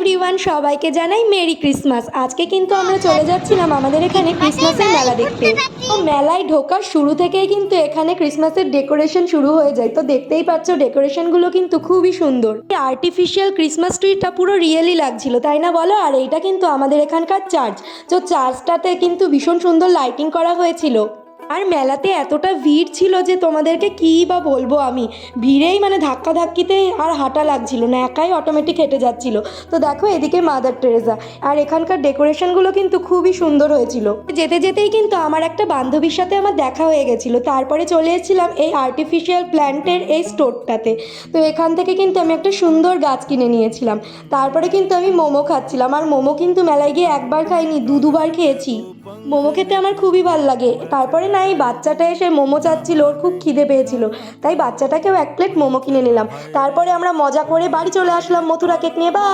Everyone, সবাইকে জানাই merry Christmas. আজকে কিন্তু আমরা চলে যাচ্ছিলাম আমাদের এখানে ক্রিসমাসের মেলা দেখতে। তো মেলায় ঢোকার শুরু থেকেই কিন্তু এখানে ক্রিসমাসের ডেকোরেশন শুরু হয়ে যায়। তো দেখতেই পাচ্ছ ডেকোরেশনগুলো কিন্তু খুবই সুন্দর। এই আর্টিফিশিয়াল ক্রিসমাস ট্রিটা পুরো রিয়েলি লাগছিল, তাই না বলো? আর এইটা কিন্তু আমাদের এখানকার চার্চ। তো চার্চটাতে কিন্তু ভীষণ সুন্দর লাইটিং করা হয়েছিল। আর মেলাতে এতটা ভিড় ছিল যে তোমাদেরকে কী বা বলবো আমি, ভিড়েই মানে ধাক্কাধাক্কিতে আর হাঁটা লাগছিল না, একাই অটোমেটিক হেঁটে যাচ্ছিল। তো দেখো এদিকে মাদার টেরেসা, আর এখানকার ডেকোরেশনগুলো কিন্তু খুবই সুন্দর হয়েছিল। যেতে যেতেই কিন্তু আমার একটা বান্ধবীর সাথে আমার দেখা হয়ে গেছিলো। তারপরে চলে এসেছিলাম এই আর্টিফিশিয়াল প্ল্যান্টের এই স্টোরটাতে। তো এখান থেকে কিন্তু আমি একটা সুন্দর গাছ কিনে নিয়েছিলাম। তারপরে কিন্তু আমি মোমো খাচ্ছিলাম, আর মোমো কিন্তু মেলায় গিয়ে একবার খাইনি, দুবার খেয়েছি। মোমো খেতে আমার খুবই ভালো লাগে। তারপরে না, এই বাচ্চাটা এসে মোমো চাচ্ছিল, ওর খুব খিদে পেয়েছিল, তাই বাচ্চাটাকেও এক প্লেট মোমো কিনে নিলাম। তারপরে আমরা মজা করে বাড়ি চলে আসলাম মথুরা কেক নিয়ে। বা